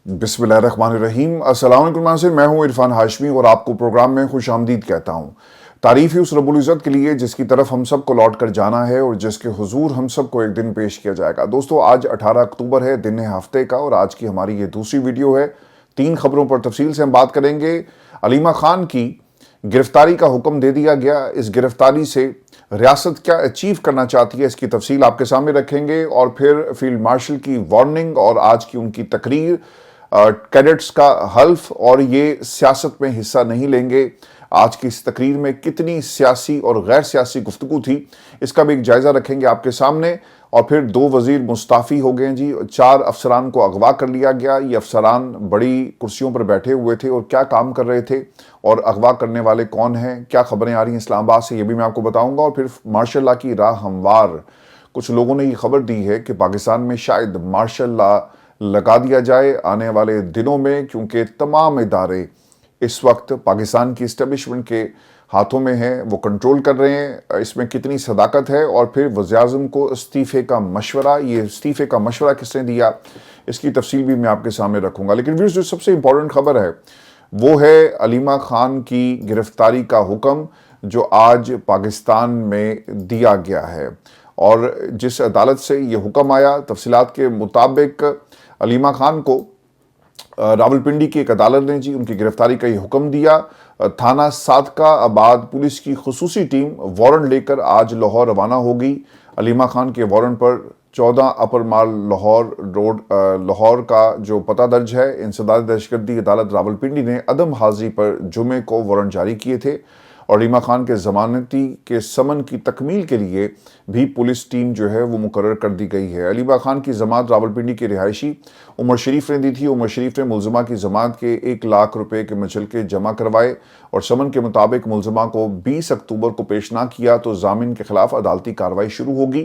बिस्मिल्लाहिर्रहमानिर्रहीम। अस्सलाम वालेकुम नाज़रीन, मैं हूं इरफान हाशमी और आपको प्रोग्राम में खुश आमदीद कहता हूं। तारीफ़ ही उस रब्बुल इज़्ज़त के लिए जिसकी तरफ हम सब को लौट कर जाना है और जिसके हुजूर हम सब को एक दिन पेश किया जाएगा। दोस्तों, आज 18 अक्टूबर है, दिन है हफ्ते का, और आज की हमारी ये दूसरी वीडियो है। 3 खबरों पर तफसील से हम बात करेंगे। अलीमा खान की गिरफ्तारी का हुक्म दे दिया गया। इस गिरफ्तारी से रियासत क्या अचीव करना चाहती है, इसकी तफसील आपके सामने रखेंगे। और फिर फील्ड मार्शल की वार्निंग और आज की उनकी तकरीर, कैडेट्स का हल्फ और ये सियासत में हिस्सा नहीं लेंगे। आज की इस तकरीर में कितनी सियासी और गैर सियासी गुफ्तगू थी, इसका भी एक जायजा रखेंगे आपके सामने। और फिर 2 वजीर मुस्ताफ़ी हो गए जी, 4 अफसरान को अगवा कर लिया गया। ये अफसरान बड़ी कुर्सियों पर बैठे हुए थे और क्या काम कर रहे थे, और अगवा करने वाले कौन हैं, क्या खबरें आ रही हैं इस्लामाबाद से, ये भी मैं आपको बताऊंगा। और फिर मार्शल लॉ की राह हमवार, कुछ लोगों ने ये खबर दी है कि पाकिस्तान में शायद मार्शल लॉ लगा दिया जाए आने वाले दिनों में, क्योंकि तमाम इदारे इस वक्त पाकिस्तान की इस्टेब्लिशमेंट के हाथों में हैं, वो कंट्रोल कर रहे हैं। इसमें कितनी सदाकत है। और फिर वज़ीर-ए-आज़म को इस्तीफ़े का मशवरा, ये इस्तीफ़े का मशवरा किसने दिया, इसकी तफसील भी मैं आपके सामने रखूंगा। लेकिन व्यूअर्स, जो सबसे इंपॉर्टेंट खबर है वो है अलीमा खान की गिरफ्तारी का हुक्म जो आज पाकिस्तान में दिया गया है। और जिस अदालत से ये हुक्म आया, तफसीलात के मुताबिक अलीमा खान को रावलपिंडी की एक अदालत ने जी उनकी गिरफ्तारी का ये हुक्म दिया। थाना सादका आबाद पुलिस की खुसूसी टीम वारंट लेकर आज लाहौर रवाना होगी। अलीमा खान के वारंट पर 14 अपर माल लाहौर रोड लाहौर का जो पता दर्ज है। इंसदाद दहशतगर्दी अदालत रावलपिंडी ने अदम हाजिरी पर जुमे को वारंट जारी किए थे। और अलीमा खान के जमानती के समन की तकमील के लिए भी पुलिस टीम जो है वो मुकर्रर कर दी गई है। अलीमा खान की जमानत रावलपिंडी के रिहायशी उमर शरीफ ने दी थी। उमर शरीफ ने मुलजमा की जमानत के 1 लाख रुपए के मचलके जमा करवाए और समन के मुताबिक मुलजमा को 20 अक्टूबर को पेश ना किया तो जामिन के खिलाफ अदालती कार्रवाई शुरू होगी।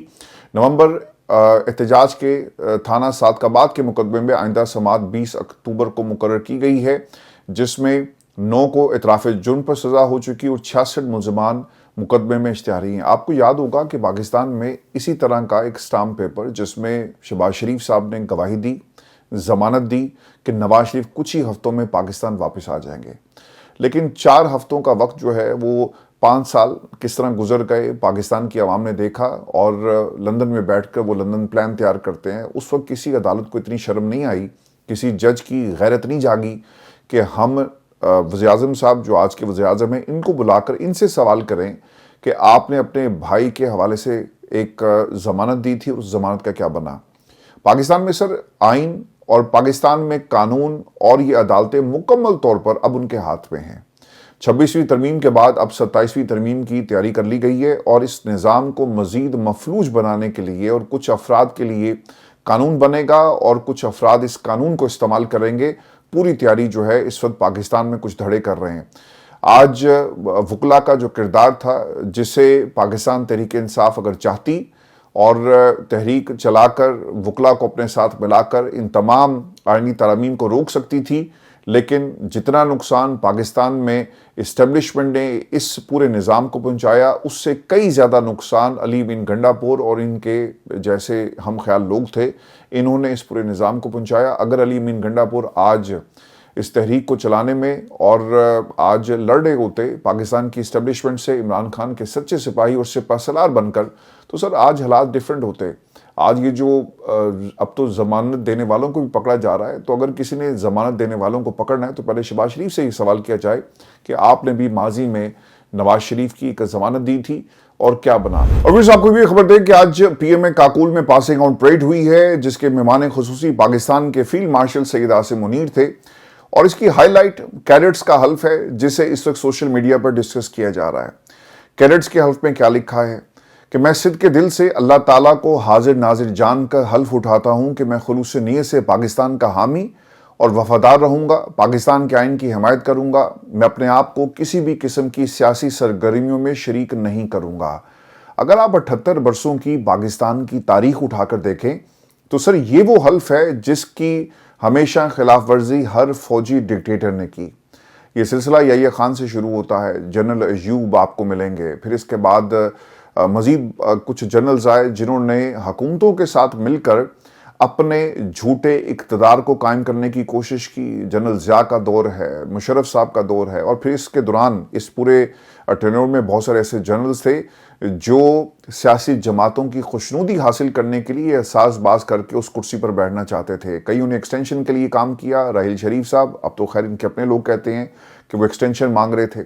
नवंबर एहतजाज के थाना सादकाबाद के मुकदमे में आइंदा समात 20 अक्टूबर को मुकर्रर की गई है, जिसमें 9 को इतराफ़ जुर्म पर सज़ा हो चुकी और 66 मुलजमान मुकदमे में इश्तिहारी हैं। आपको याद होगा कि पाकिस्तान में इसी तरह का एक स्टाम्प पेपर जिसमें शहबाज शरीफ साहब ने गवाही दी, ज़मानत दी कि नवाज शरीफ कुछ ही हफ्तों में पाकिस्तान वापस आ जाएंगे। लेकिन 4 हफ्तों का वक्त जो है वो 5 साल किस तरह गुजर गए, पाकिस्तान की आवाम ने देखा। और लंदन में बैठकर वो लंदन प्लान तैयार करते हैं। उस वक्त किसी अदालत को इतनी शर्म नहीं आई, किसी जज की गैरत नहीं जागी कि हम वज़ीर-ए-आज़म साहब जो आज के वज़ीर-ए-आज़म हैं, इनको बुलाकर इनसे सवाल करें कि आपने अपने भाई के हवाले से एक ज़मानत दी थी और उस ज़मानत का क्या बना। पाकिस्तान में सर आइन और पाकिस्तान में कानून और ये अदालतें मुकम्मल तौर पर अब उनके हाथ में हैं। 26वीं तरमीम के बाद अब 27वीं तरमीम की तैयारी कर ली गई है और इस निज़ाम को मज़ीद मफलूज बनाने के लिए और कुछ अफराद के लिए कानून बनेगा और कुछ अफराद इस कानून को इस्तेमाल करेंगे। पूरी तैयारी जो है इस वक्त पाकिस्तान में कुछ धड़े कर रहे हैं। आज वकला का जो किरदार था, जिसे पाकिस्तान तहरीक इंसाफ अगर चाहती और तहरीक चलाकर वकला को अपने साथ मिलाकर इन तमाम आईनी तरामीम को रोक सकती थी, लेकिन जितना नुकसान पाकिस्तान में इस्टेब्लिशमेंट ने इस पूरे निज़ाम को पहुंचाया, उससे कई ज़्यादा नुकसान अली बिन गंडापुर और इनके जैसे हम ख्याल लोग थे, इन्होंने इस पूरे निज़ाम को पहुंचाया। अगर अली बिन गंडापुर आज इस तहरीक को चलाने में और आज लड़ रहे होते पाकिस्तान की इस्टेब्लिशमेंट से, इमरान खान के सच्चे सिपाही और सिपहसालार बनकर, तो सर आज हालात डिफरेंट होते। आज ये जो अब तो ज़मानत देने वालों को भी पकड़ा जा रहा है, तो अगर किसी ने ज़मानत देने वालों को पकड़ना है तो पहले शहबाज शरीफ से ही सवाल किया जाए कि आपने भी माजी में नवाज शरीफ की एक ज़मानत दी थी और क्या बना। और फिर आपको भी खबर दें कि आज पीएमए काकुल में पासिंग आउट परेड हुई है, जिसके मेहमान खुसूसी पाकिस्तान के फील्ड मार्शल सैयद आसिम मुनीर थे। और इसकी हाईलाइट कैडेट्स का हल्फ है, जिसे इस वक्त सोशल मीडिया पर डिस्कस किया जा रहा है। कैडेट्स के हल्फ में क्या लिखा है कि मैं सिद्ध के दिल से अल्लाह ताला को हाजिर नाजिर जानकर हल्फ उठाता हूं कि मैं खुलूस नीयत से पाकिस्तान का हामी और वफादार रहूंगा, पाकिस्तान के आइन की हिमायत करूंगा। मैं अपने आप को किसी भी किस्म की सियासी सरगर्मियों में शरीक नहीं करूंगा। अगर आप 78 बरसों की पाकिस्तान की तारीख उठाकर देखें तो सर ये वो हल्फ है जिसकी हमेशा खिलाफ वर्जी हर फौजी डिक्टेटर ने की। ये सिलसिला याहिया खान से शुरू होता है, जनरल अयूब आपको मिलेंगे, फिर इसके बाद मज़ीद कुछ जनरल्स आए जिन्होंने हुकूमतों के साथ मिलकर अपने झूठे इक़्तिदार को कायम करने की कोशिश की। जनरल ज़िया का दौर है, मुशर्रफ साहब का दौर है, और फिर इसके दौरान इस पूरे टेन्योर में बहुत सारे ऐसे जनरल्स थे जो सियासी जमातों की खुशनुदी हासिल करने के लिए एहसासबाज करके उस कुर्सी पर बैठना चाहते थे। कई उन्हें एक्सटेंशन के लिए काम किया। राहील शरीफ साहब, अब तो खैर इनके अपने लोग कहते हैं कि वो एक्सटेंशन मांग रहे थे।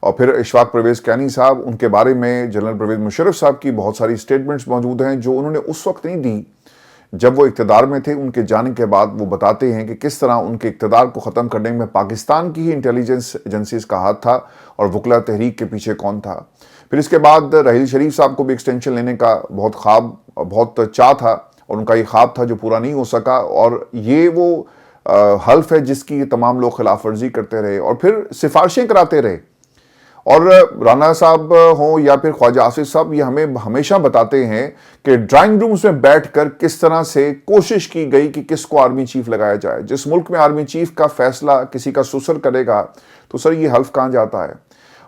और फिर इशफाक परवेज़ कैनी साहब, उनके बारे में जनरल परवेज़ मुशर्रफ साहब की बहुत सारी स्टेटमेंट्स मौजूद हैं जो उन्होंने उस वक्त नहीं दी जब वो इक़्तिदार में थे। उनके जाने के बाद वो बताते हैं कि किस तरह उनके इक़्तिदार को ख़त्म करने में पाकिस्तान की ही इंटेलिजेंस एजेंसीज़ का हाथ था और वकला तहरीक के पीछे कौन था। फिर इसके बाद राहील शरीफ साहब को भी एक्सटेंशन लेने का बहुत चाह था, और उनका ये ख्वाब था जो पूरा नहीं हो सका। और ये वो हल्फ है जिसकी तमाम लोग खिलाफ वर्जी करते रहे और फिर सिफारिशें कराते रहे। और राना साहब हों या फिर ख्वाजा आसिफ साहब, ये हमें हमेशा बताते हैं कि ड्राइंग रूम्स में बैठकर किस तरह से कोशिश की गई कि किसको आर्मी चीफ लगाया जाए। जिस मुल्क में आर्मी चीफ का फैसला किसी का सुसर करेगा तो सर ये हल्फ कहाँ जाता है।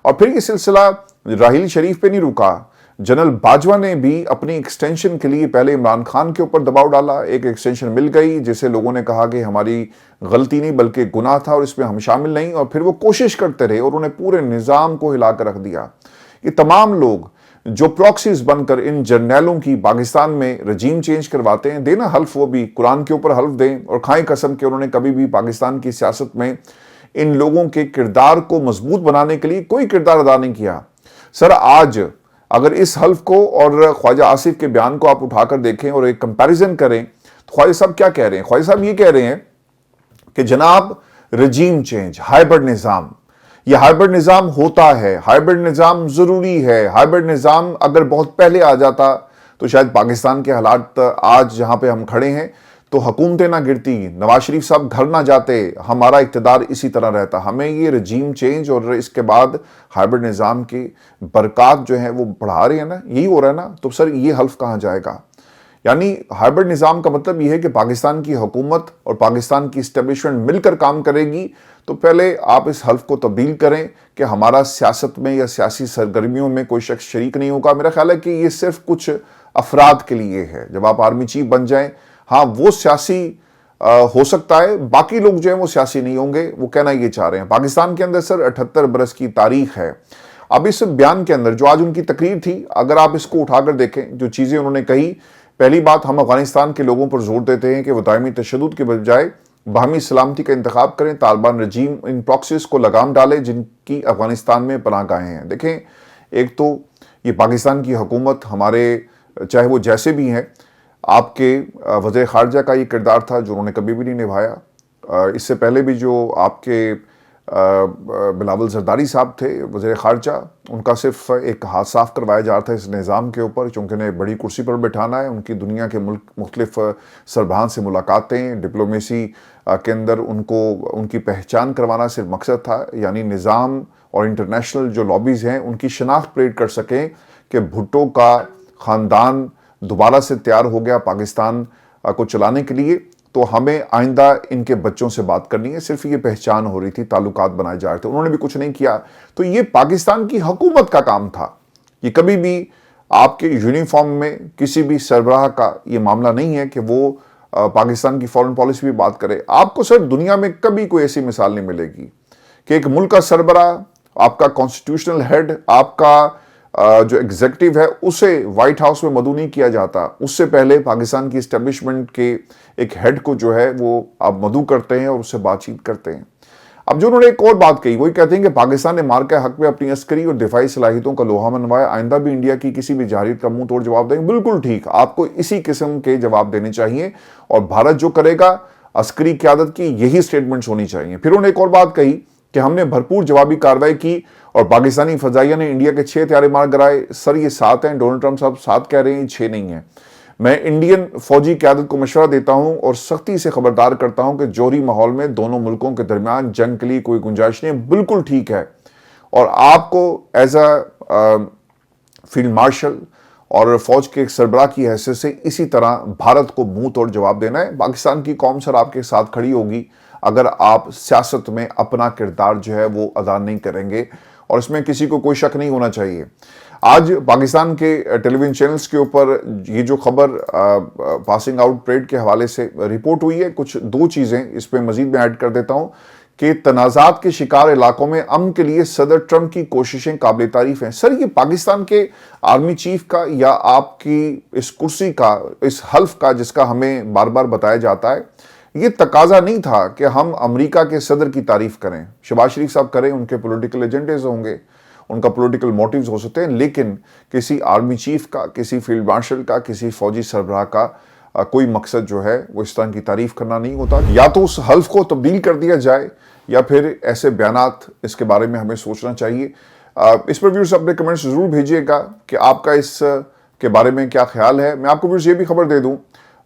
और फिर ये सिलसिला राहील शरीफ पे नहीं रुका। जनरल बाजवा ने भी अपनी एक्सटेंशन के लिए पहले इमरान खान के ऊपर दबाव डाला। एक एक्सटेंशन मिल गई जिसे लोगों ने कहा कि हमारी गलती नहीं बल्कि गुनाह था और इसमें हम शामिल नहीं, और फिर वो कोशिश करते रहे और उन्होंने पूरे निज़ाम को हिला कर रख दिया। ये तमाम लोग जो प्रॉक्सीज बनकर इन जर्नैलों की पाकिस्तान में रजीम चेंज करवाते हैं, देना हल्फ, वो भी कुरान के ऊपर हल्फ दें और खाएं कसम कि उन्होंने कभी भी पाकिस्तान की सियासत में इन लोगों के किरदार को मजबूत बनाने के लिए कोई किरदार अदा नहीं किया। सर आज अगर इस हल्फ को और ख्वाजा आसिफ के बयान को आप उठाकर देखें और एक कंपैरिजन करें तो ख्वाजा साहब क्या कह रहे हैं। ख्वाजा साहब ये कह रहे हैं कि जनाब रजीम चेंज, हाइब्रिड निज़ाम, यह हाइब्रिड निज़ाम होता है, हाइब्रिड निज़ाम ज़रूरी है। हाइब्रिड निज़ाम अगर बहुत पहले आ जाता तो शायद पाकिस्तान के हालात आज जहाँ पे हम खड़े हैं तो हुकूमतें ना गिरती, नवाज शरीफ साहब घर ना जाते, हमारा इक़्तिदार इसी तरह रहता। हमें ये रजीम चेंज और इसके बाद हाइब्रिड निज़ाम की बरक़ात जो है वो बढ़ा रहे हैं ना, यही हो रहा है ना। तो सर ये हल्फ कहाँ जाएगा। यानी हाइब्रिड निज़ाम का मतलब ये है कि पाकिस्तान की हुकूमत और पाकिस्तान की इस्टेब्लिशमेंट मिलकर काम करेगी। तो पहले आप इस हल्फ को तब्दील करें कि हमारा सियासत में या सियासी सरगर्मियों में कोई शख्स शरीक नहीं होगा। मेरा ख्याल है कि ये सिर्फ कुछ अफराद के लिए है। जब आप आर्मी चीफ बन जाएं, हाँ वो सियासी हो सकता है, बाकी लोग जो है वो सियासी नहीं होंगे। वो कहना ये चाह रहे हैं। पाकिस्तान के अंदर सर 78 बरस की तारीख है। अब इस बयान के अंदर जो आज उनकी तकरीर थी, अगर आप इसको उठाकर देखें, जो चीज़ें उन्होंने कही, पहली बात, हम अफगानिस्तान के लोगों पर जोर देते हैं कि वो दायमी तशद्दुद के बजाय बाहमी सलामती का इंतखाब करें, तालिबान रजीम इन प्रॉक्सीज को लगाम डाले जिनकी अफगानिस्तान में पनाहगाहें हैं। देखें, एक तो ये पाकिस्तान की हुकूमत, हमारे चाहे वो जैसे भी हैं, आपके वज़ीर ख़ारजा का ये किरदार था जो उन्होंने कभी भी नहीं निभाया। इससे पहले भी जो आपके बिलावल ज़रदारी साहब थे वज़ीर ख़ारजा, उनका सिर्फ एक हाथ साफ करवाया जा रहा था इस निज़ाम के ऊपर, चूँकि उन्हें बड़ी कुर्सी पर बैठाना है। उनकी दुनिया के मुख्तलिफ सरबराहान से मुलाकातें, डिप्लोमेसी के अंदर उनकी पहचान करवाना सिर्फ मकसद था। यानी निज़ाम और इंटरनेशनल जो लॉबीज़ हैं उनकी शनाख्त परेड कर सकें कि भुट्टो का ख़ानदान दोबारा से तैयार हो गया पाकिस्तान को चलाने के लिए, तो हमें आइंदा इनके बच्चों से बात करनी है। सिर्फ ये पहचान हो रही थी, ताल्लुकात बनाए जा रहे थे, उन्होंने भी कुछ नहीं किया। तो ये पाकिस्तान की हुकूमत का काम था। ये कभी भी आपके यूनिफॉर्म में किसी भी सरबराह का ये मामला नहीं है कि वो पाकिस्तान की फॉरेन पॉलिसी भी बात करे। आपको सर दुनिया में कभी कोई ऐसी मिसाल नहीं मिलेगी कि एक मुल्क का सरबराह, आपका कॉन्स्टिट्यूशनल हेड, आपका जो एग्जीक्यूटिव है, उसे व्हाइट हाउस में मदऊ नहीं किया जाता। उससे पहले पाकिस्तान की इस्टेब्लिशमेंट के एक हेड को जो है वो आप मदऊ करते हैं और उससे बातचीत करते हैं। अब जो उन्होंने एक और बात कही, वही कहते हैं कि पाकिस्तान ने मार के हक में अपनी अस्करी और दिफाई सलाहियतों का लोहा मनवाया, आइंदा भी इंडिया की किसी भी जाहिरियत का मुंह तोड़ जवाब देंगे। बिल्कुल ठीक, आपको इसी किस्म के जवाब देने चाहिए और भारत जो करेगा अस्करी क़यादत की यही स्टेटमेंट्स होनी चाहिए। फिर उन्होंने एक और बात कही कि हमने भरपूर जवाबी कार्रवाई की और पाकिस्तानी फजाइया ने इंडिया के 6 हथियारे मार गिराए। सर ये 7 हैं, डोनाल्ड ट्रंप साहब 7 कह रहे हैं, 6 नहीं है। मैं इंडियन फौजी क़यादत को मशवरा देता हूं और सख्ती से खबरदार करता हूं कि जौहरी माहौल में दोनों मुल्कों के दरमियान जंग के लिए कोई गुंजाइश नहीं है। बिल्कुल ठीक है, और आपको एज अ फील्ड मार्शल और फौज के एक सरबराह की हैसियत से इसी तरह भारत को मुंह तोड़ जवाब देना है। पाकिस्तान की कौम सर आपके साथ खड़ी होगी अगर आप सियासत में अपना किरदार जो है वो अदा नहीं करेंगे, और इसमें किसी को कोई शक नहीं होना चाहिए। آج پاکستان کے ٹیلی ویژن چینلز کے اوپر یہ جو خبر پاسنگ آؤٹ پریڈ کے حوالے سے رپورٹ ہوئی ہے، کچھ دو چیزیں اس پہ مزید میں ایڈ کر دیتا ہوں کہ تنازعات کے شکار علاقوں میں امن کے لیے صدر ٹرمپ کی کوششیں قابل تعریف ہیں۔ سر، یہ پاکستان کے آرمی چیف کا یا آپ کی اس کرسی کا، اس حلف کا جس کا ہمیں بار بار بتایا جاتا ہے، یہ تقاضا نہیں تھا کہ ہم امریکہ کے صدر کی تعریف کریں۔ شہباز شریف صاحب کریں، ان کے پولیٹیکل ایجنڈیز ہوں گے، ان کا پولیٹیکل موٹیوز ہو سکتے ہیں، لیکن کسی آرمی چیف کا، کسی فیلڈ مارشل کا، کسی فوجی سربراہ کا کوئی مقصد جو ہے وہ اس طرح کی تعریف کرنا نہیں ہوتا۔ یا تو اس حلف کو تبدیل کر دیا جائے یا پھر ایسے بیانات اس کے بارے میں ہمیں سوچنا چاہیے۔ اس پر ویورز اپنے کمنٹس ضرور بھیجیے گا کہ آپ کا اس کے بارے میں کیا خیال ہے۔ میں آپ کو ویورز یہ بھی خبر دے دوں،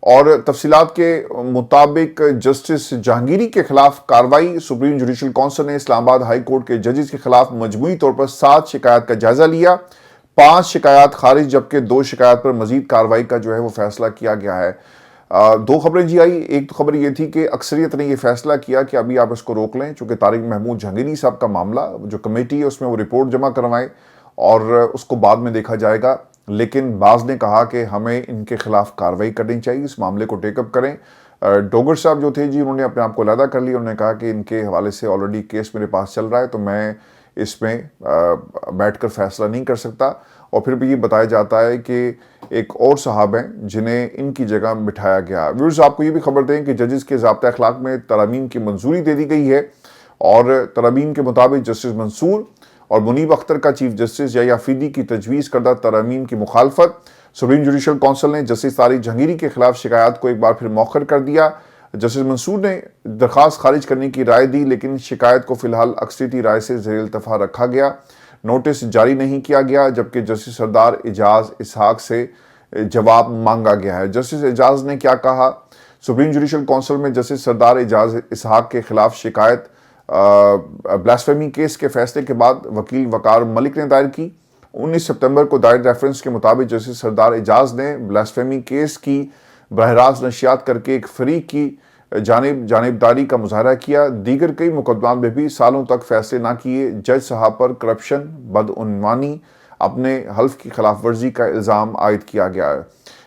اور تفصیلات کے مطابق جسٹس جہانگیری کے خلاف کارروائی۔ سپریم جوڈیشل کونسل نے اسلام آباد ہائی کورٹ کے ججز کے خلاف مجموعی طور پر 7 شکایات کا جائزہ لیا، 5 شکایات خارج جبکہ 2 شکایات پر مزید کارروائی کا جو ہے وہ فیصلہ کیا گیا ہے۔ 2 خبریں جی آئی۔ ایک تو خبر یہ تھی کہ اکثریت نے یہ فیصلہ کیا کہ ابھی آپ اس کو روک لیں، چونکہ طارق محمود جہانگیری صاحب کا معاملہ جو کمیٹی ہے اس میں وہ رپورٹ جمع کروائیں اور اس کو بعد میں دیکھا جائے گا، لیکن بعض نے کہا کہ ہمیں ان کے خلاف کارروائی کرنی چاہیے، اس معاملے کو ٹیک اپ کریں۔ ڈوگر صاحب جو تھے جی، انہوں نے اپنے آپ کو علیحدہ کر لی، انہوں نے کہا کہ ان کے حوالے سے آلریڈی کیس میرے پاس چل رہا ہے تو میں اس میں بیٹھ کر فیصلہ نہیں کر سکتا۔ اور پھر بھی یہ بتایا جاتا ہے کہ ایک اور صاحب ہیں جنہیں ان کی جگہ بٹھایا گیا۔ ویورز آپ کو یہ بھی خبر دیں کہ ججز کے ضابطۂ اخلاق میں ترامیم کی منظوری دے دی گئی ہے، اور ترامیم کے مطابق جسٹس منصور اور منیب اختر کا چیف جسٹس یحییٰ فیدی کی تجویز کردہ ترامیم کی مخالفت۔ سپریم جوڈیشل کونسل نے جسٹس طارق جہانگیری کے خلاف شکایات کو ایک بار پھر مؤخر کر دیا۔ جسٹس منصور نے درخواست خارج کرنے کی رائے دی، لیکن شکایت کو فی الحال اکثریتی رائے سے زیر التفا رکھا گیا، نوٹس جاری نہیں کیا گیا، جبکہ جسٹس سردار اعجاز اسحاق سے جواب مانگا گیا ہے۔ جسٹس اعجاز نے کیا کہا؟ سپریم جوڈیشل کونسل میں جسٹس سردار اعجاز اسحاق کے خلاف شکایت بلاسفیمی کیس کے فیصلے کے بعد وکیل وقار ملک نے دائر کی۔ 19 ستمبر کو دائر ریفرنس کے مطابق جسٹس سردار اعجاز نے بلاسفیمی کیس کی براہ راست نشریات کر کے ایک فریق کی جانبداری کا مظاہرہ کیا۔ دیگر کئی مقدمات میں بھی سالوں تک فیصلے نہ کیے۔ جج صاحب پر کرپشن، بدعنوانی، اپنے حلف کی خلاف ورزی کا الزام عائد کیا گیا ہے۔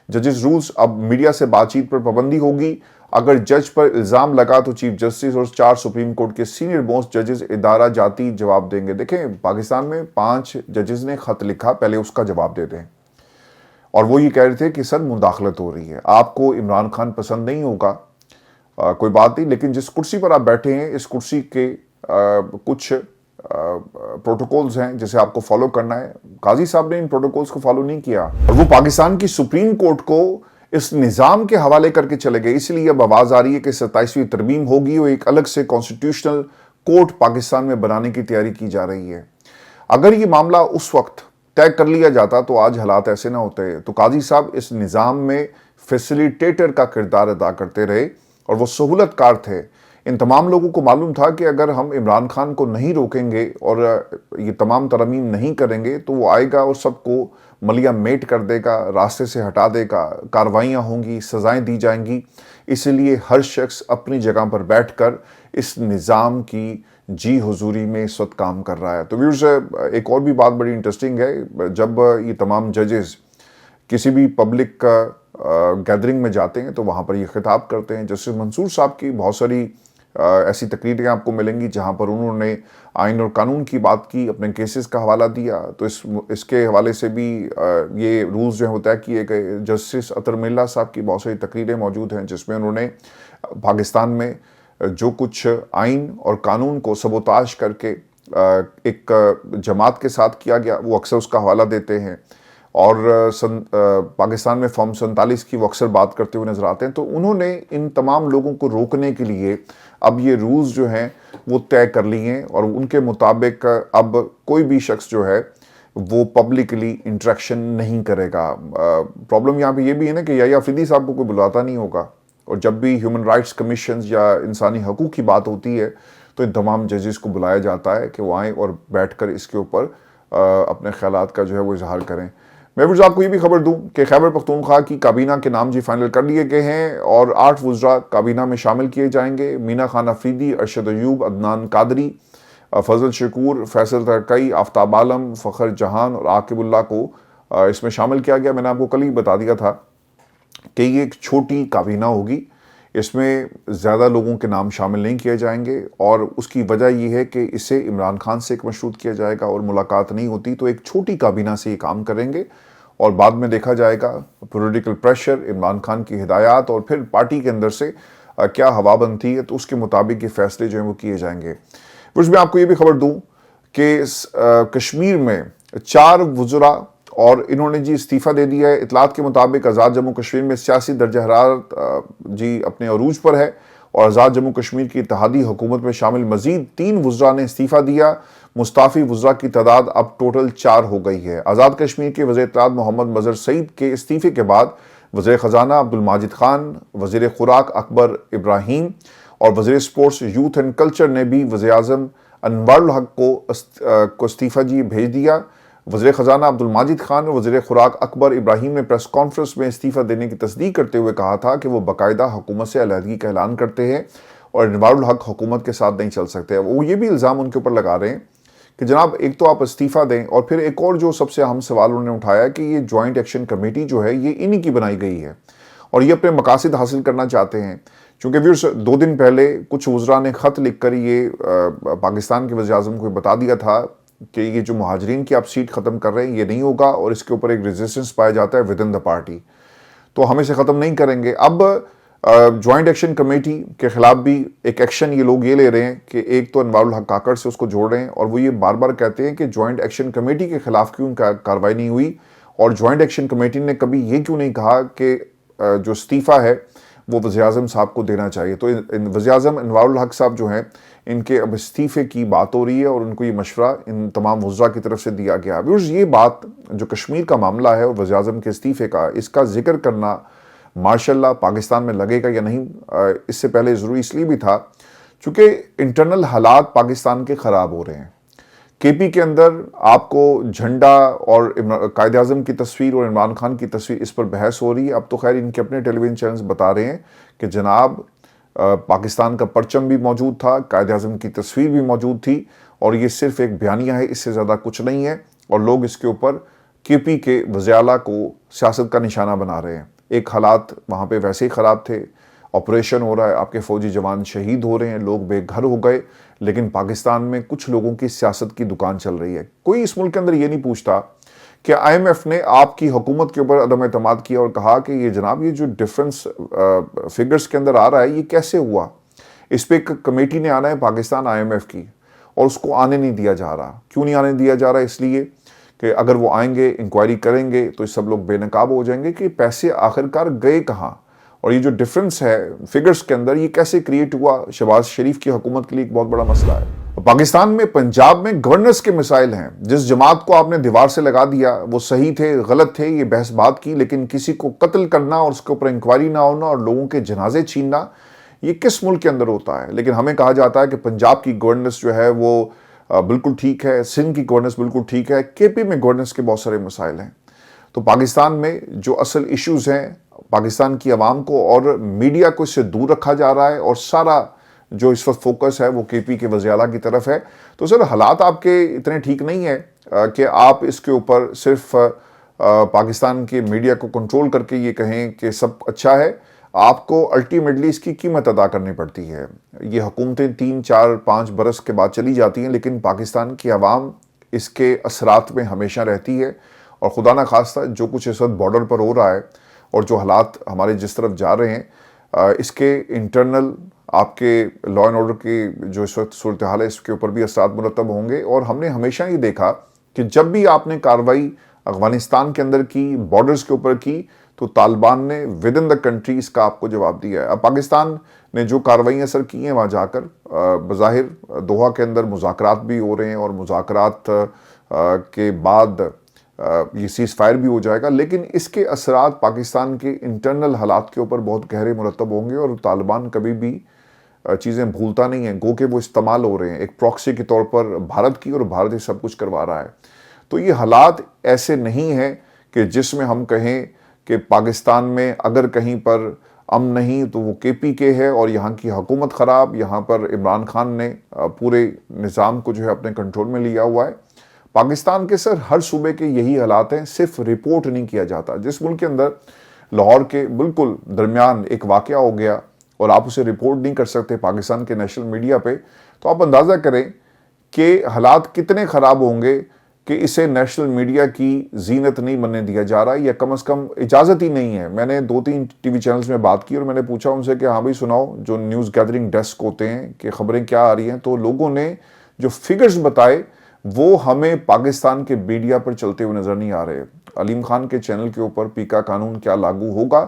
ججز رولز، اب میڈیا سے بات چیت پر پابندی ہوگی۔ اگر جج پر الزام لگا تو چیف جسٹس اور 4 سپریم کورٹ کے سینئر موسٹ ججز ادارہ جاتی جواب دیں گے۔ دیکھیں، پاکستان میں 5 ججز نے خط لکھا، پہلے اس کا جواب دے دیں، اور وہ یہ کہہ رہے تھے کہ سر مداخلت ہو رہی ہے، آپ کو عمران خان پسند نہیں ہوگا، کوئی بات نہیں، لیکن جس کرسی پر آپ بیٹھے ہیں اس کرسی کے کچھ پروٹوکولز ہیں جسے آپ کو فالو کرنا ہے۔ قاضی صاحب نے ان پروٹوکولز کو فالو نہیں کیا، اور وہ پاکستان کی سپریم کورٹ کو اس نظام کے حوالے کر کے چلے گئے۔ اس لیے اب آواز آ رہی ہے کہ 27ویں ترمیم ہوگی اور ایک الگ سے کانسٹیٹیوشنل کورٹ پاکستان میں بنانے کی تیاری کی جا رہی ہے۔ اگر یہ معاملہ اس وقت طے کر لیا جاتا تو آج حالات ایسے نہ ہوتے۔ تو قاضی صاحب اس نظام میں فیسیلیٹیٹر کا کردار ادا کرتے رہے اور وہ سہولت کار تھے۔ ان تمام لوگوں کو معلوم تھا کہ اگر ہم عمران خان کو نہیں روکیں گے اور یہ تمام ترامیم نہیں کریں گے تو وہ آئے گا اور سب کو ملیا میٹ کر دے گا، راستے سے ہٹا دے گا، کاروائیاں ہوں گی، سزائیں دی جائیں گی۔ اسی لیے ہر شخص اپنی جگہ پر بیٹھ کر اس نظام کی جی حضوری میں اس وقت کام کر رہا ہے۔ تو ویورز، ایک اور بھی بات بڑی انٹرسٹنگ ہے، جب یہ تمام ججز کسی بھی پبلک گیدرنگ میں جاتے ہیں تو وہاں پر یہ خطاب کرتے ہیں۔ جسٹس منصور صاحب کی بہت ساری ایسی تقریریں آپ کو ملیں گی جہاں پر انہوں نے آئین اور قانون کی بات کی، اپنے کیسز کا حوالہ دیا۔ تو اس کے حوالے سے بھی یہ رولز جو ہیں طے کیے گئے۔ جسٹس اطہر ملا صاحب کی بہت ساری تقریریں موجود ہیں جس میں انہوں نے پاکستان میں جو کچھ آئین اور قانون کو سبوتاژ کر کے ایک جماعت کے ساتھ کیا گیا وہ اکثر اس کا حوالہ دیتے ہیں، اور پاکستان میں فارم 47 کی وہ اکثر بات کرتے ہوئے نظر آتے ہیں۔ تو انہوں نے ان تمام لوگوں کو روکنے کے لیے اب یہ رولز جو ہیں وہ طے کر لی ہیں، اور ان کے مطابق اب کوئی بھی شخص جو ہے وہ پبلکلی انٹریکشن نہیں کرے گا۔ پرابلم یہاں پہ یہ بھی ہے نا کہ یحییٰ فیدی صاحب کو کوئی بلاتا نہیں ہوگا، اور جب بھی ہیومن رائٹس کمیشنز یا انسانی حقوق کی بات ہوتی ہے تو ان تمام ججز کو بلایا جاتا ہے کہ وہ آئیں اور بیٹھ کر اس کے اوپر اپنے خیالات کا جو ہے وہ اظہار کریں۔ میں آپ کو یہ بھی خبر دوں کہ خیبر پختونخوا کی کابینہ کے نام فائنل کر لیے گئے ہیں، اور 8 وزراء کابینہ میں شامل کیے جائیں گے۔ مینا خان افریدی، ارشد ایوب، عدنان قادری، फजल शकूर, फैसल तरकई, आफ्ताब आलम, फ़खर जहान और आकिब उल्लाह को इसमें शामिल किया गया। मैंने आपको कल ही बता दिया था कि ये एक छोटी काबीना होगी, इसमें ज़्यादा लोगों के नाम शामिल नहीं किए जाएंगे, और उसकी वजह यह है कि इसे इमरान खान से एक मशरूत किया जाएगा और मुलाकात नहीं होती, तो एक छोटी काबीना से ये काम करेंगे और बाद में देखा जाएगा पॉलिटिकल प्रेशर, इमरान खान की हिदायत और फिर पार्टी के अंदर से क्या हवा बनती है, तो उसके मुताबिक ये फैसले जो हैं वो किए जाएंगे। कुछ मैं आपको ये भी खबर दूं कि कश्मीर में 4 वज़रा और इन्होंने जी इस्तीफ़ा दे दिया है। इतलात के मुताबिक आज़ाद जम्मू कश्मीर में सियासी दर्जा हरारत जी अपने अरूज पर है और आज़ाद जम्मू कश्मीर की इत्तेहादी हुकूमत में शामिल मजीद 3 वज़रा ने इस्तीफ़ा दिया। मुस्ताफ़ी वज़रा की तादाद अब टोटल 4 हो गई है। आज़ाद कश्मीर के वज़ीर इत्तलात मोहम्मद मज़हर सईद के इस्तीफ़े के बाद वज़ीर ख़जाना अब्दुल माजिद खान, वज़ीर खुराक अकबर इब्राहीम और वज़ीर स्पोर्ट्स, यूथ एंड कल्चर ने भी वज़ीर आज़म अनवारुल हक को इस्तीफ़ा जी भेज दिया। वज़ीर ख़जाना अब्दुल माजिद खान और वज़ीर खुराक अकबर इब्राहीम ने प्रेस कॉन्फ्रेंस में इस्तीफ़ा देने की तस्दीक करते हुए कहा था कि वो बाकायदा हुकूमत से अलहदगी का ऐलान करते हैं और अनवारुल हक हुकूमत के साथ नहीं चल सकते। वो ये भी इल्ज़ाम उनके ऊपर लगा रहे हैं कि जनाब एक तो आप इस्तीफ़ा दें, और फिर एक और जो सबसे अहम सवाल उन्होंने उठाया कि ये जॉइंट एक्शन कमेटी जो है ये इन्हीं की बनाई गई है और ये अपने मकासद हासिल करना चाहते हैं। चूँकि व्यूअर्स 2 दिन पहले कुछ वज़रा ने ख़त लिख कर ये पाकिस्तान के वज़ीर आज़म को बता दिया था कि ये जो मुहाजिरीन की आप सीट ख़त्म कर रहे हैं ये नहीं होगा और इसके ऊपर एक रेजिस्टेंस पाया जाता है विद इन द पार्टी, तो हम इसे ख़त्म नहीं करेंगे। अब जॉइंट एक्शन कमेटी के ख़िलाफ़ भी एक एक्शन ये लोग ये ले रहे हैं कि एक तो अनवारुल हक काकड़ से उसको जोड़ रहे हैं और वो ये बार बार कहते हैं कि जॉइंट एक्शन कमेटी के ख़िलाफ़ क्यों कार्रवाई नहीं हुई और जॉइंट एक्शन कमेटी ने कभी ये क्यों नहीं कहा कि जो इस्तीफ़ा है वो वज़ीर आज़म साहब को देना चाहिए। तो वज़ीर आज़म अनवारुल हक साहब जो हैं इनके अब इस्तीफ़े की बात हो रही है और उनको ये मशवरा इन तमाम वज़रा की तरफ से दिया गया। व्यूअर्स ये बात जो कश्मीर का मामला है और वज़ीर आज़म के इस्तीफ़े का, इसका जिक्र करना माशाल्लाह पाकिस्तान में लगेगा या नहीं, इससे पहले ज़रूरी इसलिए भी था चूँकि इंटरनल हालात पाकिस्तान के ख़राब हो रहे हैं। केपी के अंदर आपको झंडा और कायद आज़म की तस्वीर और इमरान खान की तस्वीर इस पर बहस हो रही है। अब तो खैर इनके अपने टेलीविज़न चैनल्स बता रहे हैं कि जनाब पाकिस्तान का परचम भी मौजूद था, कायद आज़म की तस्वीर भी मौजूद थी और ये सिर्फ एक बयानिया है, इससे ज़्यादा कुछ नहीं है। और लोग इसके ऊपर केपी के वज़ीर आला को सियासत का निशाना बना रहे हैं। एक हालात वहाँ पे वैसे ही ख़राब थे, ऑपरेशन हो रहा है, आपके फ़ौजी जवान शहीद हो रहे हैं, लोग बेघर हो गए, लेकिन पाकिस्तान में कुछ लोगों की सियासत की दुकान चल रही है। कोई इस मुल्क के अंदर ये नहीं पूछता कि IMF ने आपकी हुकूमत के ऊपर अदम एतमाद किया और कहा कि ये जनाब ये जो डिफरेंस फिगर्स के अंदर आ रहा है ये कैसे हुआ। इस पर एक कमेटी ने आना है पाकिस्तान IMF की और उसको आने नहीं दिया जा रहा। क्यों नहीं आने दिया जा रहा? इसलिए कि अगर वो आएंगे इंक्वायरी करेंगे तो सब लोग बेनकाब हो जाएंगे कि पैसे आखिरकार गए कहाँ, और ये जो डिफरेंस है फिगर्स के अंदर ये कैसे क्रिएट हुआ, शहबाज शरीफ की हुकूमत के लिए एक बहुत बड़ा मसला है। पाकिस्तान में पंजाब में गवर्नेंस के मिसाइल हैं। जिस जमात को आपने दीवार से लगा दिया वो सही थे गलत थे ये बहस बात की, लेकिन किसी को कत्ल करना और उसके ऊपर इंक्वायरी ना होना और लोगों के जनाजे छीनना ये किस मुल्क के अंदर होता है। लेकिन हमें कहा जाता है कि पंजाब की गवर्नेंस जो है वो बिल्कुल ठीक है, सिंध की गवर्नेंस बिल्कुल ठीक है, केपी में गवर्नेंस के बहुत सारे मसाइल हैं। तो पाकिस्तान में जो असल इश्यूज़ हैं पाकिस्तान की आवाम को और मीडिया को इससे दूर रखा जा रहा है और सारा जो इस वक्त फोकस है वो केपी के वज़ीर आला की तरफ है। तो सर हालात आपके इतने ठीक नहीं है कि आप इसके ऊपर सिर्फ पाकिस्तान के मीडिया को कंट्रोल करके ये कहें कि सब अच्छा है। आपको अल्टीमेटली इसकी कीमत अदा करनी पड़ती है। ये हुकूमतें 3, 4, 5 बरस के बाद चली जाती हैं, लेकिन पाकिस्तान की आवाम इसके असरात में हमेशा रहती है। और खुदा ना खास्ता जो कुछ इस वक्त बॉर्डर पर हो रहा है और जो हालात हमारे जिस तरफ जा रहे हैं इसके इंटरनल आपके लॉ एंड ऑर्डर की जो इस वक्त सूरत हाल है इसके ऊपर भी असरात मुरतब होंगे। और हमने हमेशा ये देखा कि जब भी आपने कार्रवाई अफगानिस्तान के अंदर की, बॉर्डर्स के ऊपर की, तो तालिबान ने विद इन द कंट्री इसका आपको जवाब दिया है। अब पाकिस्तान ने जो कार्रवाइयाँ सर की हैं वहाँ जाकर बज़ाहिर दोहा के अंदर मुज़ाकरात भी हो रहे हैं और मुज़ाकरात के बाद ये सीज़ फायर भी हो जाएगा, लेकिन इसके असरात पाकिस्तान के इंटरनल हालात के ऊपर बहुत गहरे मुरतब होंगे और तालिबान कभी भी चीज़ें भूलता नहीं है। गो के वो इस्तेमाल हो रहे हैं एक प्रॉक्सी के तौर पर भारत की, और भारत ही सब कुछ करवा रहा है। तो ये हालात ऐसे नहीं हैं कि जिसमें हम कहें कि पाकिस्तान में अगर कहीं पर امن نہیں تو وہ KPK ہے اور یہاں کی حکومت خراب، یہاں پر عمران خان نے پورے نظام کو جو ہے اپنے کنٹرول میں لیا ہوا ہے۔ پاکستان کے سر ہر صوبے کے یہی حالات ہیں، صرف رپورٹ نہیں کیا جاتا۔ جس ملک کے اندر لاہور کے بالکل درمیان ایک واقعہ ہو گیا اور آپ اسے رپورٹ نہیں کر سکتے پاکستان کے نیشنل میڈیا پہ، تو آپ اندازہ کریں کہ حالات کتنے خراب ہوں گے کہ اسے نیشنل میڈیا کی زینت نہیں بننے دیا جا رہا، یا کم از کم اجازت ہی نہیں ہے۔ میں نے 2-3 ٹی وی چینلز میں بات کی اور میں نے پوچھا ان سے کہ ہاں بھائی سناؤ، جو نیوز گیدرنگ ڈیسک ہوتے ہیں کہ خبریں کیا آ رہی ہیں، تو لوگوں نے جو فگرز بتائے وہ ہمیں پاکستان کے میڈیا پر چلتے ہوئے نظر نہیں آ رہے۔ علیم خان کے چینل کے اوپر پیکا قانون کیا لاگو ہوگا،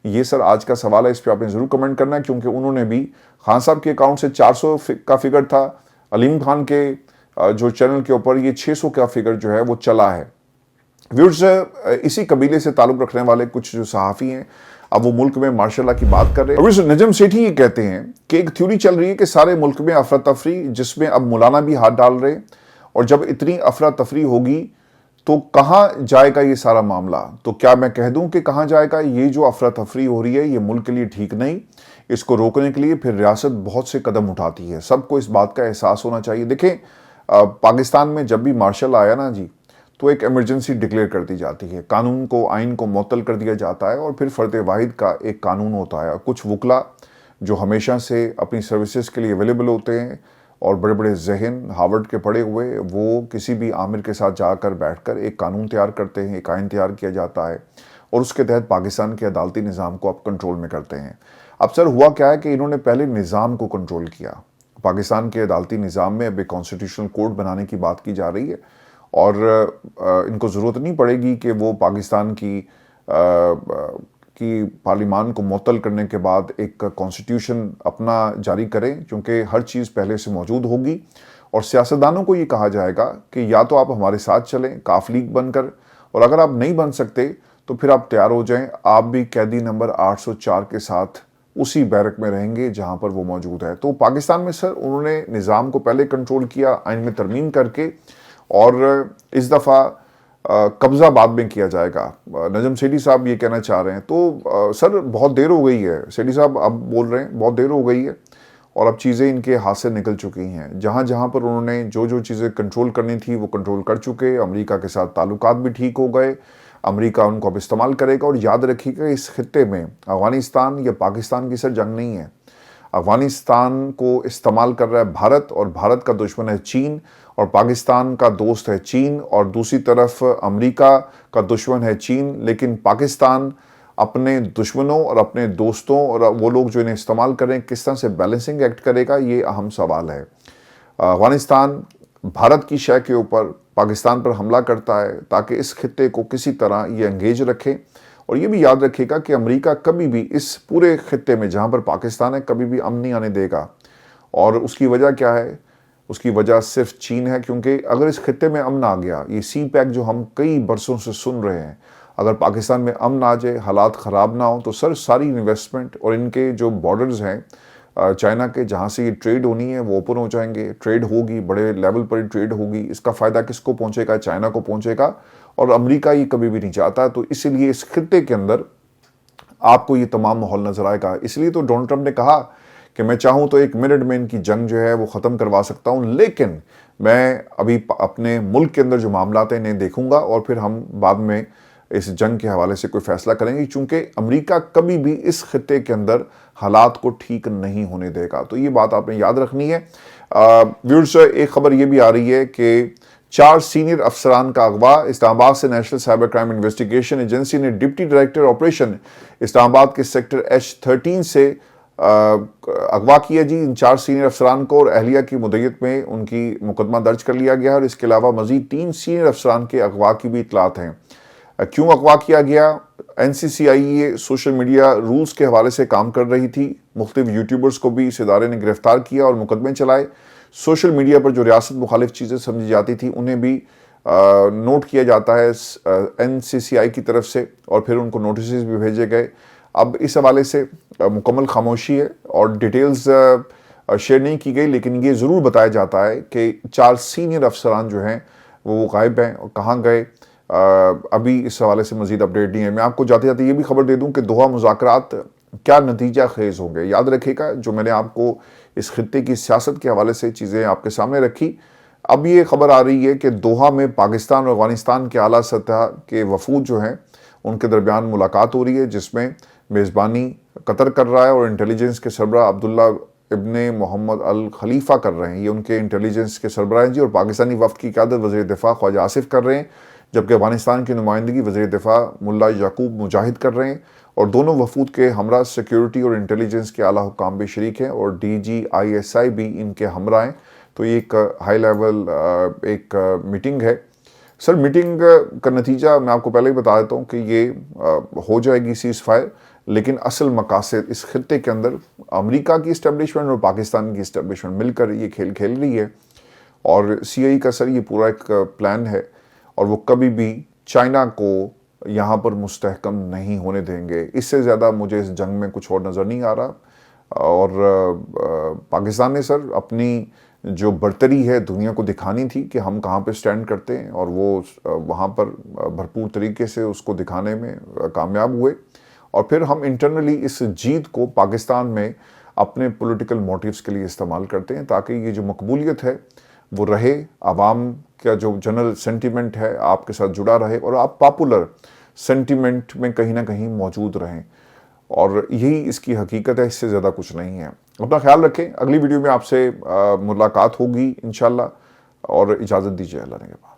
یہ سر آج کا سوال ہے، اس پہ آپ نے ضرور کمنٹ کرنا ہے، کیونکہ انہوں نے بھی خان صاحب کے اکاؤنٹ سے 400 کا فگر تھا، علیم خان کے جو چینل کے اوپر یہ 600 کا فگر جو ہے وہ چلا ہے۔ ویورز، اسی قبیلے سے تعلق رکھنے والے کچھ جو صحافی ہیں اب وہ ملک میں مارشل لا کی بات کر رہے ہیں۔ ویورز، نجم سیٹھی یہ کہتے ہیں کہ ایک تھیوری چل رہی ہے کہ سارے ملک میں افراتفری، جس میں اب مولانا بھی ہاتھ ڈال رہے ہیں، اور جب اتنی افراتفری ہوگی تو کہاں جائے گا یہ سارا معاملہ؟ تو کیا میں کہہ دوں کہ کہاں جائے گا؟ یہ جو افراتفری ہو رہی ہے یہ ملک کے لیے ٹھیک نہیں، اس کو روکنے کے لیے پھر ریاست بہت سے قدم اٹھاتی ہے، سب کو اس بات کا احساس ہونا چاہیے۔ دیکھیں پاکستان میں جب بھی مارشل آیا نا جی، تو ایک ایمرجنسی ڈکلیئر کر دی جاتی ہے، قانون کو، آئین کو معطل کر دیا جاتا ہے، اور پھر فرد واحد کا ایک قانون ہوتا ہے۔ کچھ وکلا جو ہمیشہ سے اپنی سروسز کے لیے اویلیبل ہوتے ہیں اور بڑے بڑے ذہن ہارورڈ کے پڑھے ہوئے، وہ کسی بھی عامر کے ساتھ جا کر بیٹھ کر ایک قانون تیار کرتے ہیں، ایک آئین تیار کیا جاتا ہے، اور اس کے تحت پاکستان کے عدالتی نظام کو آپ کنٹرول میں کرتے ہیں۔ اب سر ہوا کیا ہے کہ انہوں نے پہلے نظام کو کنٹرول کیا۔ پاکستان کے عدالتی نظام میں اب ایک کانسٹیٹیوشنل کوڈ بنانے کی بات کی جا رہی ہے، اور ان کو ضرورت نہیں پڑے گی کہ وہ پاکستان کی پارلیمان کو معطل کرنے کے بعد ایک کانسٹیٹیوشن اپنا جاری کریں، کیونکہ ہر چیز پہلے سے موجود ہوگی، اور سیاستدانوں کو یہ کہا جائے گا کہ یا تو آپ ہمارے ساتھ چلیں کاف لیگ بن کر، اور اگر آپ نہیں بن سکتے تو پھر آپ تیار ہو جائیں، آپ بھی قیدی نمبر 804 کے ساتھ اسی بیرک میں رہیں گے جہاں پر وہ موجود ہے۔ تو پاکستان میں سر انہوں نے نظام کو پہلے کنٹرول کیا آئین میں ترمیم کر کے، اور اس دفعہ قبضہ بعد میں کیا جائے گا۔ نجم سیٹھی صاحب یہ کہنا چاہ رہے ہیں، تو سر بہت دیر ہو گئی ہے، سیٹھی صاحب اب بول رہے ہیں بہت دیر ہو گئی ہے، اور اب چیزیں ان کے ہاتھ سے نکل چکی ہیں۔ جہاں جہاں پر انہوں نے جو چیزیں کنٹرول کرنی تھی وہ کنٹرول کر چکے، امریکہ کے ساتھ تعلقات بھی ٹھیک ہو گئے، امریکہ ان کو اب استعمال کرے گا۔ اور یاد رکھیے گا اس خطے میں افغانستان یا پاکستان کی سر جنگ نہیں ہے، افغانستان کو استعمال کر رہا ہے بھارت، اور بھارت کا دشمن ہے چین، اور پاکستان کا دوست ہے چین، اور دوسری طرف امریکہ کا دشمن ہے چین۔ لیکن پاکستان اپنے دشمنوں اور اپنے دوستوں اور وہ لوگ جو انہیں استعمال کریں کس طرح سے بیلنسنگ ایکٹ کرے گا، یہ اہم سوال ہے۔ افغانستان بھارت کی شے کے اوپر پاکستان پر حملہ کرتا ہے تاکہ اس خطے کو کسی طرح یہ انگیج رکھے، اور یہ بھی یاد رکھے گا کہ امریکہ کبھی بھی اس پورے خطے میں جہاں پر پاکستان ہے کبھی بھی امن نہیں آنے دے گا۔ اور اس کی وجہ کیا ہے؟ اس کی وجہ صرف چین ہے، کیونکہ اگر اس خطے میں امن آ گیا، یہ سی پیک جو ہم کئی برسوں سے سن رہے ہیں، اگر پاکستان میں امن آ جائے، حالات خراب نہ ہوں، تو سر ساری انویسٹمنٹ اور ان کے جو بارڈرز ہیں چائنا کے، جہاں سے یہ ٹریڈ ہونی ہے وہ اوپن ہو جائیں گے، ٹریڈ ہوگی، بڑے لیول پر ٹریڈ ہوگی، اس کا فائدہ کس کو پہنچے گا؟ چائنا کو پہنچے گا، اور امریکہ یہ کبھی بھی نہیں چاہتا۔ تو اسی لیے اس خطے کے اندر آپ کو یہ تمام ماحول نظر آئے گا۔ اس لیے تو ڈونلڈ ٹرمپ نے کہا کہ میں چاہوں تو 1 منٹ میں ان کی جنگ جو ہے وہ ختم کروا سکتا ہوں، لیکن میں ابھی اپنے ملک کے اندر جو معاملات ہیں انہیں دیکھوں گا، اور پھر ہم بعد میں اس جنگ کے حوالے سے کوئی فیصلہ کریں گے، چونکہ امریکہ کبھی بھی اس خطے کے اندر حالات کو ٹھیک نہیں ہونے دے گا۔ تو یہ بات آپ نے یاد رکھنی ہے۔ ویورز، ایک خبر یہ بھی آ رہی ہے کہ 4 سینئر افسران کا اغوا۔ اسلام آباد سے national cyber crime investigation agency نے ڈپٹی ڈائریکٹر آپریشن اسلام آباد کے سیکٹر H13 سے اغوا کیا جی۔ ان 4 سینئر افسران کو اور اہلیہ کی مدعیت میں ان کی مقدمہ درج کر لیا گیا، اور اس کے علاوہ مزید 3 سینئر افسران کے اغوا کی بھی اطلاعات ہیں۔ کیوں اغوا کیا گیا؟ NCCIE سوشل میڈیا رولز کے حوالے سے کام کر رہی تھی، مختلف یوٹیوبرز کو بھی اس ادارے نے گرفتار کیا اور مقدمے چلائے۔ سوشل میڈیا پر جو ریاست مخالف چیزیں سمجھی جاتی تھی انہیں بھی نوٹ کیا جاتا ہے NCCI کی طرف سے، اور پھر ان کو نوٹسز بھی بھیجے گئے۔ اب اس حوالے سے مکمل خاموشی ہے اور ڈیٹیلز شیئر نہیں کی گئی، لیکن یہ ضرور بتایا جاتا ہے کہ 4 سینئر افسران جو ہیں وہ غائب ہیں، اور کہاں گئے ابھی اس حوالے سے مزید اپڈیٹ نہیں ہے۔ میں آپ کو جاتے جاتے یہ بھی خبر دے دوں کہ دوحہ مذاکرات کیا نتیجہ خیز ہوں گے؟ یاد رکھیے گا جو میں نے آپ کو اس خطے کی سیاست کے حوالے سے چیزیں آپ کے سامنے رکھی، اب یہ خبر آ رہی ہے کہ دوحہ میں پاکستان اور افغانستان کے اعلیٰ سطح کے وفود جو ہیں ان کے درمیان ملاقات ہو رہی ہے، جس میں میزبانی قطر کر رہا ہے اور انٹیلیجنس کے سربراہ عبداللہ ابن محمد الخلیفہ کر رہے ہیں۔ یہ ان کے انٹیلیجنس کے سربراہ ہیں جی، اور پاکستانی وفد کی قیادت وزیر دفاع خواجہ آصف کر رہے ہیں، جبکہ افغانستان کی نمائندگی وزیر دفاع ملا یعقوب مجاہد کر رہے ہیں، اور دونوں وفود کے ہمراہ سیکیورٹی اور انٹیلیجنس کے اعلیٰ حکام بھی شریک ہیں، اور DGISI بھی ان کے ہمراہ ہیں۔ تو یہ ایک ہائی لیول ایک میٹنگ ہے۔ سر میٹنگ کا نتیجہ میں آپ کو پہلے ہی بتا دیتا ہوں کہ یہ ہو جائے گی سیز فائر، لیکن اصل مقاصد اس خطے کے اندر امریکہ کی اسٹیبلشمنٹ اور پاکستان کی اسٹیبلشمنٹ مل کر یہ کھیل کھیل رہی ہے، اور CI کا سر یہ پورا ایک پلان ہے، اور وہ کبھی بھی چائنا کو یہاں پر مستحکم نہیں ہونے دیں گے۔ اس سے زیادہ مجھے اس جنگ میں کچھ اور نظر نہیں آ رہا، اور پاکستان نے سر اپنی جو برتری ہے دنیا کو دکھانی تھی کہ ہم کہاں پہ سٹینڈ کرتے ہیں، اور وہ وہاں پر بھرپور طریقے سے اس کو دکھانے میں کامیاب ہوئے، اور پھر ہم انٹرنلی اس جیت کو پاکستان میں اپنے پولیٹیکل موٹیوز کے لیے استعمال کرتے ہیں، تاکہ یہ جو مقبولیت ہے وہ رہے، عوام کا جو جنرل سینٹیمنٹ ہے آپ کے ساتھ جڑا رہے، اور آپ پاپولر سینٹیمنٹ میں کہیں نہ کہیں موجود رہیں، اور یہی اس کی حقیقت ہے، اس سے زیادہ کچھ نہیں ہے۔ اپنا خیال رکھیں، اگلی ویڈیو میں آپ سے ملاقات ہوگی انشاءاللہ، اور اجازت دیجیے، اللہ نے کے بعد۔